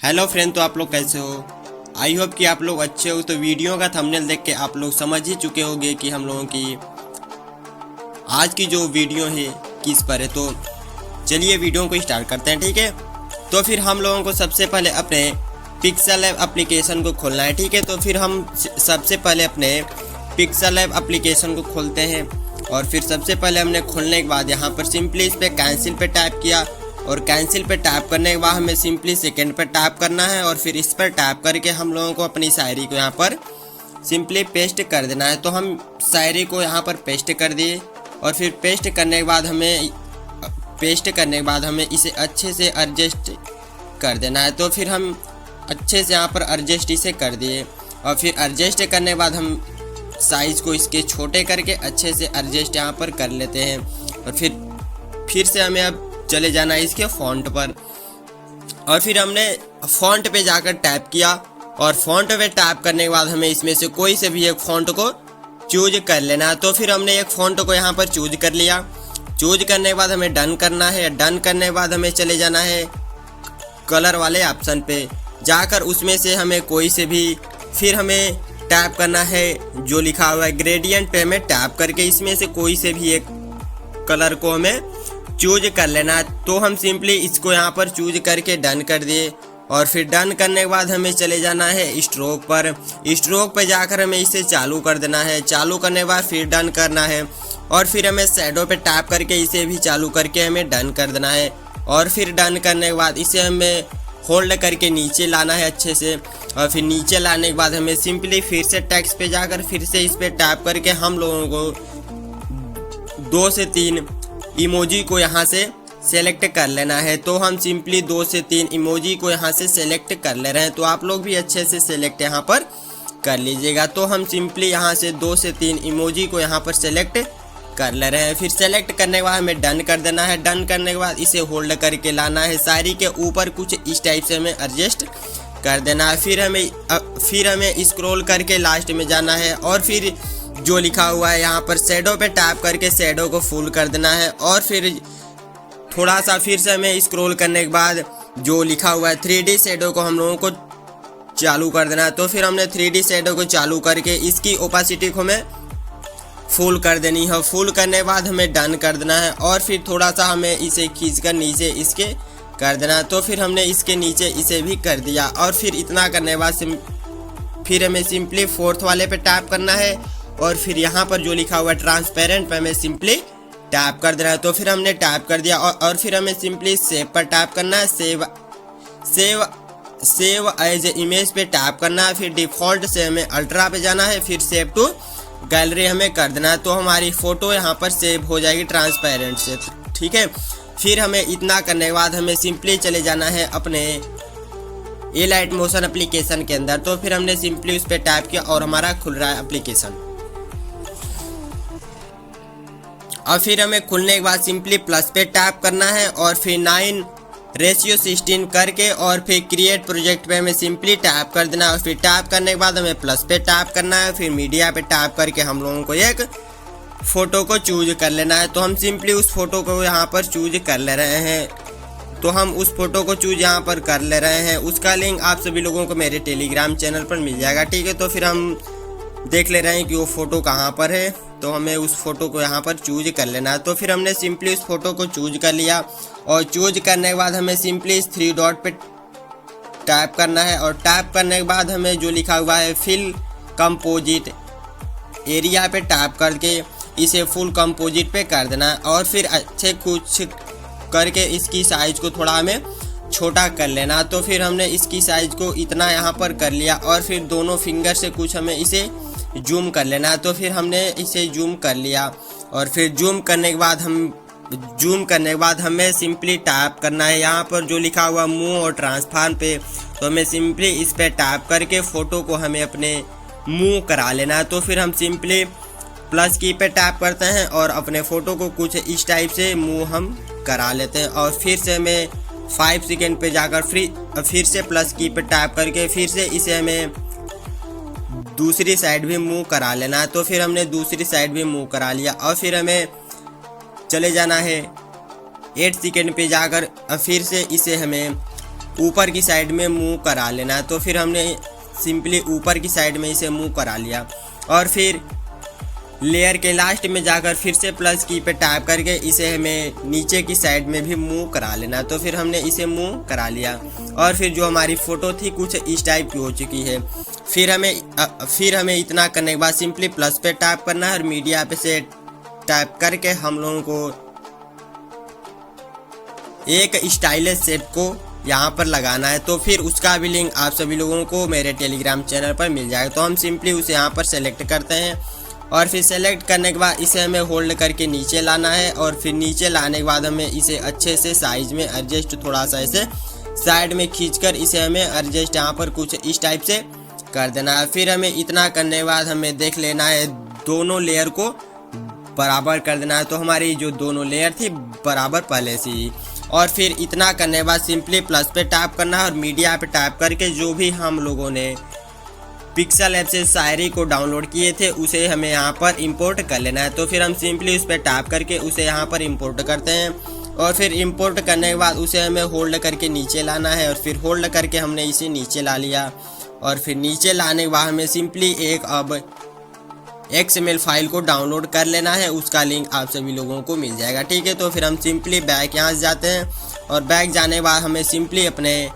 Hello friend, तो आप लोग कैसे हो? आई होप कि आप लोग अच्छे हो। तो वीडियो का थंबनेल देख के आप लोग समझ ही चुके होंगे कि हम लोगों की आज की जो वीडियो है किस पर है। तो चलिए वीडियो को स्टार्ट करते हैं, ठीक है। तो फिर हम लोगों को सबसे पहले अपने पिक्सेल लैब एप्लीकेशन को खोलना है, ठीक है। तो फिर हम सबसे पहले अपने पिक्सेल लैब एप्लीकेशन को खोलते हैं और फिर सबसे पहले हमने खोलने के बाद यहाँ पर सिंपली इस पर कैंसिल पे टैप किया और कैंसिल पे टैप करने के बाद हमें सिंपली सेकंड पे टैप करना है और फिर इस पर टैप करके हम लोगों को अपनी शायरी को यहाँ पर सिंपली पेस्ट कर देना है। तो हम शायरी को यहाँ पर पेस्ट कर दिए और फिर पेस्ट करने के बाद हमें इसे अच्छे से एडजस्ट कर देना है। तो फिर हम अच्छे से यहाँ पर एडजस्ट इसे कर दिए और फिर एडजस्ट करने के बाद हम साइज़ को इसके छोटे करके अच्छे से एडजस्ट यहाँ पर कर लेते हैं और फिर से हमें अब चले जाना है इसके फ़ॉन्ट पर और फिर हमने फ़ॉन्ट पे जाकर टैप किया और फ़ॉन्ट पे टैप करने के बाद हमें इसमें से कोई से भी एक फ़ॉन्ट को चूज कर लेना है। तो फिर हमने एक फ़ॉन्ट को यहाँ पर चूज कर लिया। चूज करने के बाद हमें डन करना है। डन करने के बाद हमें चले जाना है कलर वाले ऑप्शन पे जाकर उसमें से हमें कोई से भी फिर हमें टैप करना है जो लिखा हुआ है ग्रेडियंट पे हमें टैप करके इसमें से कोई से भी एक कलर को हमें चूज कर लेना। तो हम सिंपली इसको यहाँ पर चूज करके डन कर दिए और फिर डन करने के बाद हमें चले जाना है स्ट्रोक पर। स्ट्रोक पर जाकर हमें इसे चालू कर देना है। चालू करने के बाद फिर डन करना है और फिर हमें शैडो पे टैप करके इसे भी चालू करके हमें डन कर देना है और फिर डन करने के बाद इसे हमें होल्ड करके नीचे लाना है अच्छे से और फिर नीचे लाने के बाद हमें सिंपली फिर से टेक्स्ट पे जाकर फिर से इस पे टैप करके हम लोगों को 2 से 3 इमोजी को यहाँ से सेलेक्ट कर लेना है। तो हम सिंपली 2 से 3 इमोजी को यहाँ से सेलेक्ट कर ले रहे हैं। तो आप लोग भी अच्छे से सेलेक्ट यहाँ पर कर लीजिएगा। तो हम सिंपली यहाँ से 2 से 3 इमोजी को यहाँ पर सेलेक्ट कर ले रहे हैं। फिर सेलेक्ट करने के बाद हमें डन कर देना है। डन करने के बाद इसे होल्ड करके लाना है शायरी के ऊपर कुछ इस टाइप से हमें एडजस्ट कर देना है। फिर हमें स्क्रॉल करके लास्ट में जाना है और फिर जो लिखा हुआ है यहाँ पर शैडो पे टैप करके शैडो को फुल कर देना है और फिर थोड़ा सा फिर से हमें स्क्रॉल करने के बाद जो लिखा हुआ है 3D शैडो को हम लोगों को चालू कर देना है। तो फिर हमने 3D शैडो को चालू करके इसकी ओपेसिटी को हमें फुल कर देनी है। फुल करने के बाद हमें डन कर देना है और फिर थोड़ा सा हमें इसे खींचकर नीचे इसके कर देना है। तो फिर हमने इसके नीचे इसे भी कर दिया और फिर इतना करने के बाद फिर हमें सिंपली 4th वाले पे टैप करना है और फिर यहाँ पर जो लिखा हुआ है ट्रांसपेरेंट पे हमें सिंपली टैप कर देना है। तो फिर हमने टैप कर दिया और फिर हमें सिंपली सेव पर टैप करना है। सेव एज ए इमेज पे टैप करना है। फिर डिफ़ॉल्ट से हमें अल्ट्रा पे जाना है। फिर सेव टू गैलरी हमें कर देना है। तो हमारी फ़ोटो यहाँ पर सेव हो जाएगी ट्रांसपेरेंट से, ठीक है। फिर हमें इतना करने के बाद हमें सिंपली चले जाना है अपने ए लाइट मोशन एप्लीकेशन के अंदर। तो फिर हमने सिंपली उस पर टैप किया और हमारा खुल रहा है एप्लीकेशन। और फिर हमें खुलने के बाद सिंपली प्लस पे टैप करना है और फिर 9:16 करके और फिर क्रिएट प्रोजेक्ट पे हमें सिंपली टैप कर देना है और फिर टैप करने के बाद हमें प्लस पे टैप करना है। फिर मीडिया पे टैप करके हम लोगों को एक फ़ोटो को चूज कर लेना है। तो हम सिंपली उस फोटो को यहाँ पर चूज कर ले रहे हैं। तो हम उस फोटो को चूज यहाँ पर कर ले रहे हैं। उसका लिंक आप सभी लोगों को मेरे टेलीग्राम चैनल पर मिल जाएगा, ठीक है। तो फिर हम देख ले रहे हैं कि वो फ़ोटो कहाँ पर है। तो हमें उस फोटो को यहाँ पर चूज कर लेना है। तो फिर हमने सिंपली उस फोटो को चूज कर लिया और चूज करने के बाद हमें सिंपली इस 3 डॉट पे टैप करना है और टैप करने के बाद हमें जो लिखा हुआ है फिल कंपोजिट एरिया पे टैप करके इसे फुल कंपोजिट पे कर देना है और फिर अच्छे कुछ करके इसकी साइज़ को थोड़ा हमें छोटा कर लेना। तो फिर हमने इसकी साइज़ को इतना यहाँ पर कर लिया और फिर दोनों फिंगर से कुछ हमें इसे जूम कर लेना है। तो फिर हमने इसे जूम कर लिया और फिर जूम करने के बाद हमें सिंपली टैप करना है यहाँ पर जो लिखा हुआ मूव और ट्रांसफॉर्म पे। तो हमें सिंपली इस पे टैप करके फ़ोटो को हमें अपने मूव करा लेना है। तो फिर हम सिंपली प्लस की पे टैप करते हैं और अपने फ़ोटो को कुछ इस टाइप से मूव हम करा लेते हैं और फिर से हमें 5 सेकेंड पे जाकर फिर से प्लस की पे टैप करके फिर से इसे हमें दूसरी साइड भी मूव करा लेना है। तो फिर हमने दूसरी साइड भी मूव करा लिया और फिर हमें चले जाना है 8 सेकेंड पे जाकर फिर से इसे हमें ऊपर की साइड में मूव करा लेना है। तो फिर हमने सिंपली ऊपर की साइड में इसे मूव करा लिया और फिर लेयर के लास्ट में जाकर फिर से प्लस की पे टैप करके इसे हमें नीचे की साइड में भी मूव करा लेना। तो फिर हमने इसे मूव करा लिया और फिर जो हमारी फ़ोटो थी कुछ इस टाइप की हो चुकी है। फिर हमें इतना करने के बाद सिंपली प्लस पे टैप करना है और मीडिया पे से टैप करके हम लोगों को एक स्टाइलिश शेप को यहाँ पर लगाना है। तो फिर उसका भी लिंक आप सभी लोगों को मेरे टेलीग्राम चैनल पर मिल जाएगा। तो हम सिंपली उसे यहाँ पर सेलेक्ट करते हैं और फिर सेलेक्ट करने के बाद इसे हमें होल्ड करके नीचे लाना है और फिर नीचे लाने के बाद हमें इसे अच्छे से साइज में एडजस्ट थोड़ा सा ऐसे साइड में खींचकर इसे हमें एडजस्ट यहाँ पर कुछ इस टाइप से कर देना है। फिर हमें इतना करने के बाद हमें देख लेना है दोनों लेयर को बराबर कर देना है। तो हमारी जो दोनों लेयर थी बराबर पहले से ही। और फिर इतना करने के बाद सिंपली प्लस पे टैप करना है और मीडिया पे टैप करके जो भी हम लोगों ने पिक्सल ऐप से शायरी को डाउनलोड किए थे उसे हमें यहाँ पर इंपोर्ट कर लेना है। तो फिर हम सिंपली उस पर टैप करके उसे यहाँ पर इंपोर्ट करते हैं और फिर इंपोर्ट करने के बाद उसे हमें होल्ड करके नीचे लाना है और फिर होल्ड करके हमने इसे नीचे ला लिया और फिर नीचे लाने के बाद हमें सिंपली एक अब XML फाइल को डाउनलोड कर लेना है। उसका लिंक आप सभी लोगों को मिल जाएगा, ठीक है। तो फिर हम सिंपली बैक यहाँ से जाते हैं और बैक जाने के बाद हमें सिंपली अपने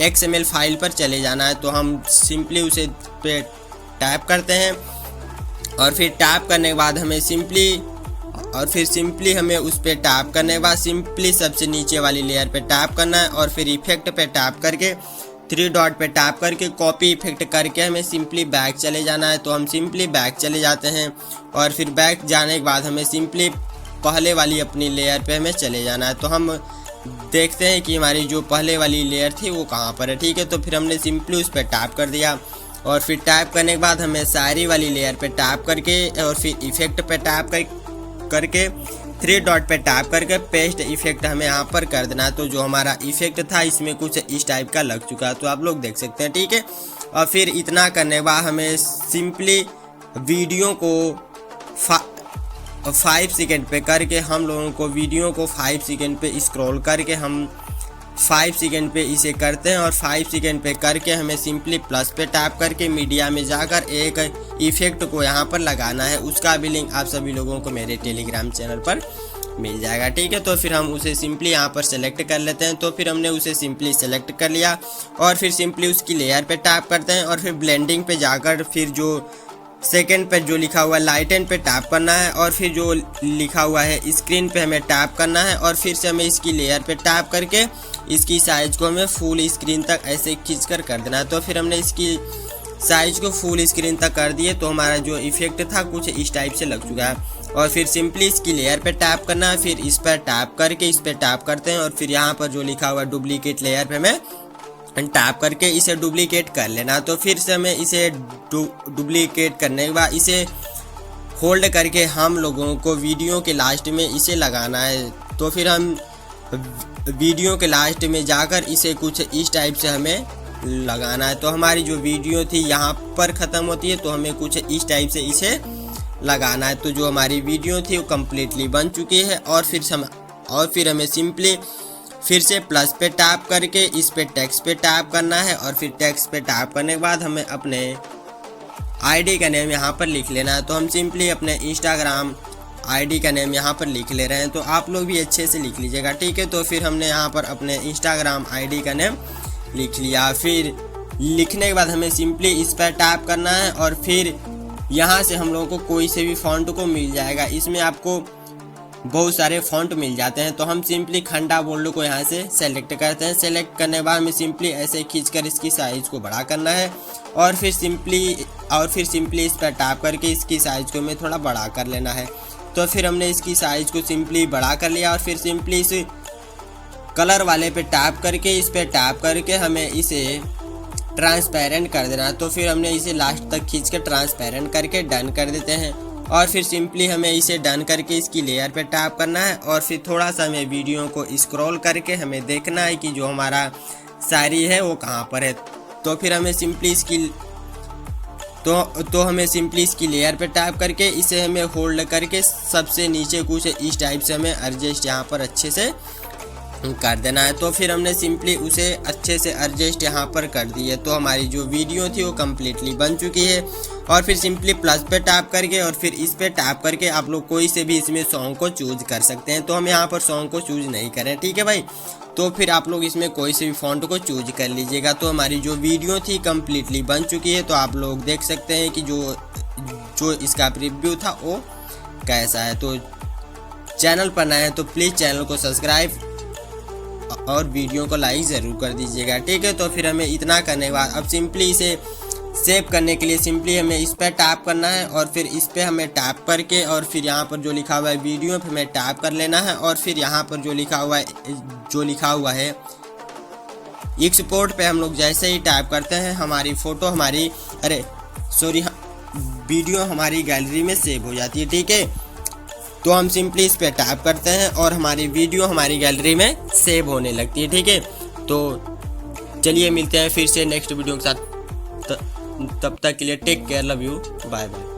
XML फाइल पर चले जाना है। तो हम सिंपली उसे पे टैप करते हैं और फिर टैप करने के बाद हमें सिंपली हमें उस पर टैप करने के बाद सिंपली सबसे नीचे वाली लेयर पे टैप करना है और फिर इफेक्ट पे टैप करके 3 डॉट पे टैप करके कॉपी इफेक्ट करके हमें सिंपली बैक चले जाना है। तो हम सिंपली बैक चले जाते हैं और फिर बैक जाने के बाद हमें सिंपली पहले वाली अपनी लेयर पे हमें चले जाना है। तो हम देखते हैं कि हमारी जो पहले वाली लेयर थी वो कहाँ पर है, ठीक है। तो फिर हमने सिंपली उस पर टैप कर दिया और फिर टैप करने के बाद हमें शायरी वाली लेयर पे टैप करके और फिर इफेक्ट पे टैप करके 3 डॉट पे टैप करके पेस्ट इफेक्ट हमें यहाँ पर कर देना। तो जो हमारा इफेक्ट था इसमें कुछ इस टाइप का लग चुका है, तो आप लोग देख सकते हैं, ठीक है। और फिर इतना करने के बाद हमें सिंपली वीडियो को 5 सेकेंड पे करके हम लोगों को वीडियो को 5 सेकेंड पे स्क्रॉल करके हम 5 सेकेंड पे इसे करते हैं और 5 सेकेंड पे करके हमें सिंपली प्लस पे टैप करके मीडिया में जाकर एक इफेक्ट को यहाँ पर लगाना है। उसका भी लिंक आप सभी लोगों को मेरे टेलीग्राम चैनल पर मिल जाएगा, ठीक है। तो फिर हम उसे सिंपली यहाँ पर सेलेक्ट कर लेते हैं। तो फिर हमने उसे सिंपली सेलेक्ट कर लिया और फिर सिंपली उसकी लेयर पे टैप करते हैं और फिर ब्लेंडिंग पे जाकर फिर जो सेकेंड पे जो लिखा हुआ है लाइटन पे टैप करना है और फिर जो लिखा हुआ है स्क्रीन पे हमें टैप करना है और फिर से हमें इसकी लेयर पे टैप करके इसकी साइज को हमें फुल स्क्रीन तक ऐसे खींचकर कर देना है। तो फिर हमने इसकी साइज को फुल स्क्रीन तक कर दिए। तो हमारा जो इफेक्ट था कुछ इस टाइप से लग चुका है और फिर सिंपली इसकी लेयर पे टैप करना है, फिर इस पर टैप करके इस पर टैप करते हैं और फिर यहाँ पर जो लिखा हुआ है डुप्लीकेट लेयर पे हमें टैप करके इसे डुप्लीकेट कर लेना। तो फिर से हमें इसे डुप्लीकेट करने के बाद इसे होल्ड करके हम लोगों को वीडियो के लास्ट में इसे लगाना है। तो फिर हम वीडियो के लास्ट में जाकर इसे कुछ इस टाइप से हमें लगाना है। तो हमारी जो वीडियो थी यहाँ पर ख़त्म होती है, तो हमें कुछ इस टाइप से इसे लगाना है। तो जो हमारी वीडियो थी वो कम्प्लीटली बन चुकी है और फिर हमें सिंपली फिर से प्लस पे टैप करके इस पे टेक्स्ट पे टैप करना है और फिर टेक्स्ट पे टैप करने के बाद हमें अपने आईडी का नेम यहाँ पर लिख लेना है। तो हम सिंपली अपने इंस्टाग्राम आईडी का नेम यहाँ पर लिख ले रहे हैं, तो आप लोग भी अच्छे से लिख लीजिएगा, ठीक है। तो फिर हमने यहाँ पर अपने इंस्टाग्राम आईडी का नेम लिख लिया। फिर लिखने के बाद हमें सिंपली इस पर टैप करना है और फिर यहाँ से हम लोगों को कोई से भी फॉन्ट को मिल जाएगा। इसमें आपको बहुत सारे फॉन्ट मिल जाते हैं। तो हम सिंपली खंडा बोल्ड को यहाँ से सेलेक्ट करते हैं। सेलेक्ट करने के बाद हमें सिंपली ऐसे खींचकर इसकी साइज़ को बड़ा करना है और फिर सिंपली इस पर टैप करके इसकी साइज़ को हमें थोड़ा बड़ा कर लेना है। तो फिर हमने इसकी साइज़ को सिंपली बड़ा कर लिया और फिर सिंपली इस कलर वाले पे टैप करके इस पर टैप करके हमें इसे ट्रांसपेरेंट कर देना। तो फिर हमने इसे लास्ट तक खींच कर ट्रांसपेरेंट करके डन कर देते हैं और फिर सिंपली हमें इसे डन करके इसकी लेयर पे टैप करना है और फिर थोड़ा सा हमें वीडियो को स्क्रॉल करके हमें देखना है कि जो हमारा शायरी है वो कहाँ पर है। तो फिर हमें सिंपली इसकी तो हमें सिंपली इसकी लेयर पे टैप करके इसे हमें होल्ड करके सबसे नीचे कुछ इस टाइप से हमें एडजस्ट यहाँ पर अच्छे से कर देना है। तो फिर हमने सिंपली उसे अच्छे से एडजस्ट यहाँ पर कर दी है। तो हमारी जो वीडियो थी वो कम्प्लीटली बन चुकी है। और फिर सिंपली प्लस पे टैप करके और फिर इस पे टैप करके आप लोग कोई से भी इसमें सॉन्ग को चूज कर सकते हैं। तो हम यहाँ पर सॉन्ग को चूज नहीं करें, ठीक है भाई। तो फिर आप लोग इसमें कोई से भी फॉन्ट को चूज कर लीजिएगा। तो हमारी जो वीडियो थी कम्प्लीटली बन चुकी है। तो आप लोग देख सकते हैं कि जो इसका प्रीव्यू था वो कैसा है। तो चैनल पर नए हैं तो प्लीज़ चैनल को सब्सक्राइब और वीडियो को लाइक ज़रूर कर दीजिएगा, ठीक है। तो फिर हमें इतना करने के बाद अब सिंपली इसे सेव करने के लिए सिंपली हमें इस पर टैप करना है और फिर इस पर हमें टैप करके और फिर यहाँ पर जो लिखा हुआ है वीडियो पे हमें टैप कर लेना है। और फिर यहाँ पर जो लिखा हुआ है एक्सपोर्ट पे हम लोग जैसे ही टैप करते हैं हमारी फ़ोटो वीडियो हमारी गैलरी में सेव हो जाती है, ठीक है। तो हम सिंपली इस पर टैप करते हैं और हमारी वीडियो हमारी गैलरी में सेव होने लगती है, ठीक है। तो चलिए मिलते हैं फिर से नेक्स्ट वीडियो के साथ। तब तक के लिए take care, love you, bye bye.